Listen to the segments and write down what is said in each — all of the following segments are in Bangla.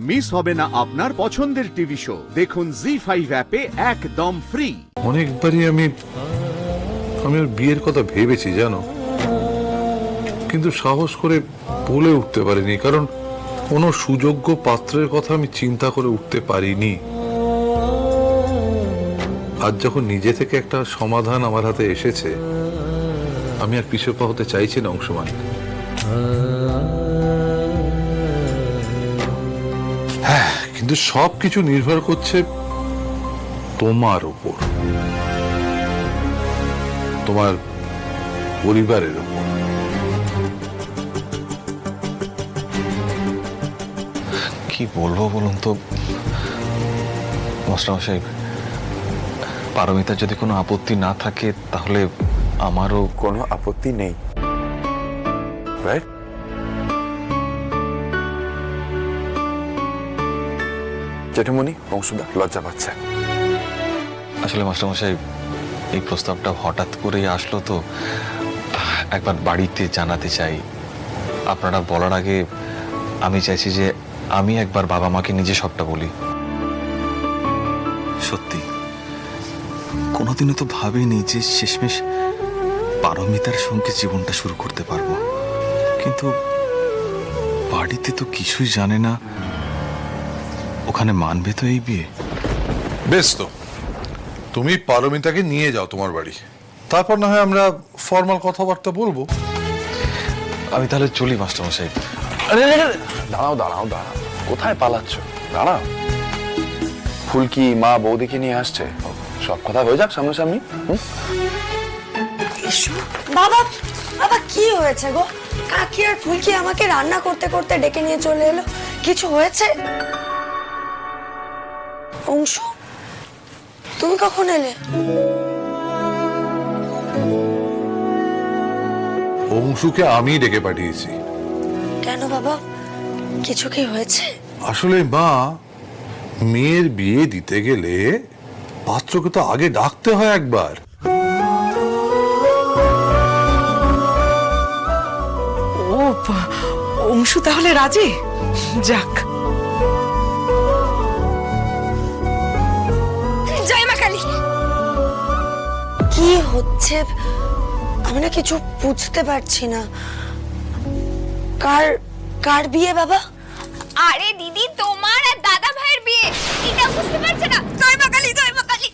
মিস হবে না আপনার পছন্দের টিভি শো। দেখুন জি5 অ্যাপে একদম ফ্রি। অনেকবারই আমি ওর বিয়ের কথা ভেবেছি জানো, কিন্তু সাহস করে বলে উঠতে পারিনি, কারণ কোনো সুযোগ্য পাত্রের কথা আমি চিন্তা করে উঠতে পারিনি। আজ যখন নিজে থেকে একটা সমাধান আমার হাতে এসেছে, আমি আর পিছপা হতে চাইছি না অংশমান। হ্যাঁ, কিন্তু সবকিছু নির্ভর করছে তোমার উপর, তোমার পরিবারের উপর। কি বলবো বলুন তো মাস্টারমশাই, পারমিতার যদি কোনো আপত্তি না থাকে তাহলে আমারও কোনো আপত্তি নেই, রাইট? জেঠুমনি, অংশুদা লজ্জা পাচ্ছে। আসলে মাস্টারমশাই এই প্রস্তাবটা হঠাৎ করেই আসলো তো, একবার বাড়িতে জানাতে চাই। আপনারা বলার আগে আমি চাইছি যে আমি একবার বাবা মাকে নিজে সবটা বলি। সত্যি কোনোদিনও তো ভাবিনি যে শেষমেশ পারমিতার সঙ্গে জীবনটা শুরু করতে পারবো, কিন্তু বাড়িতে তো কিছুই জানে না। ওখানে মানবে তো এই বিয়ে? বেশ, তো তুমি পারমিতাকে নিয়ে যাও তোমার বাড়ি, তারপর না হয় আমরা ফর্মাল কথাবার্তা বলবো। আমি তাহলে চলি মাস্টারমশাই। দাঁড়াও দাঁড়াও দাঁড়াও, কোথায় পালাচ্ছ? দাঁড়াও, ফুলকি মা বৌদিকে নিয়ে আসছে, সব কথা হয়ে যাক সামনাসামনি। বাবা বাবা কি হয়েছে গো? কাকি আর ফুলকি আমাকে রান্না করতে করতে ডেকে নিয়ে চলে এলো। কিছু হয়েছে? অংশু, তুমি কখন এলে? অংশুকে আমি ডেকে পাঠিয়েছি। কেন বাবা, কিছু কি হয়েছে? আসলে মা, মেয়ের বিয়ে দিতে গেলে পাত্রকে তো আগে ডাকতে হয় একবার। ও অংশু তাহলে রাজি? যাক। জয় মা কালী। কি হচ্ছে আমি না কিছু বুঝতে পারছি না। কার কার বিয়ে বাবা? আরে দিদি, তোমার আর দাদা ভাইয়ের বিয়ে, এটা বুঝতে পারছে না? জয় মা কালী, জয় মা কালী।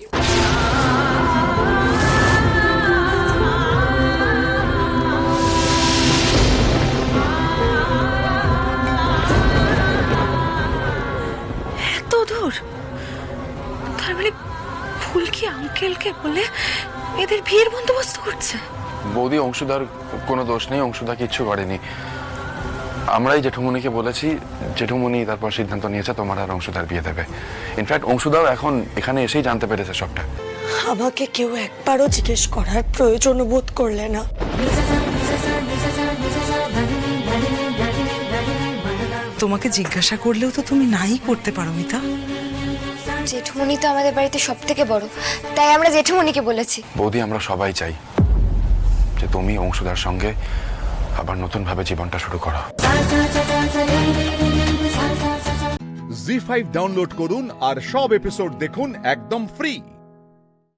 এত দূর? তার মানে ফুলকি আঙ্কেলকে বলে এদের বিয়ের বন্দোবস্ত করছে? বৌদি, অংশুদার কোনো দোষ নেই, অংশুদা কিচ্ছু করেনি। আমরাই জেঠুমনিকে বলেছি, জেঠুমনি তারপর সিদ্ধান্ত নিয়েছে তোমার আর অংশুদার বিয়ে দেবে। ইনফ্যাক্ট অংশুদাও এখন এখানে এসেই জানতে পেরেছে সবটা। আমাকে কেউ একবারও জিজ্ঞেস করার প্রয়োজন বোধ করলে না। তোমাকে জিজ্ঞাসা করলেও তো তুমি নাই করতে পারো মিতা। জেঠুমনি তো আমাদের বাড়িতে সব থেকে বড়, তাই আমরা জেঠুমনিকে বলেছি। বৌদি, আমরা সবাই চাই যে তুমি অংশুদার সঙ্গে আবার নতুন ভাবে জীবনটা শুরু করো। জি5 ডাউনলোড করুন আর সব এপিসোড দেখুন একদম ফ্রি।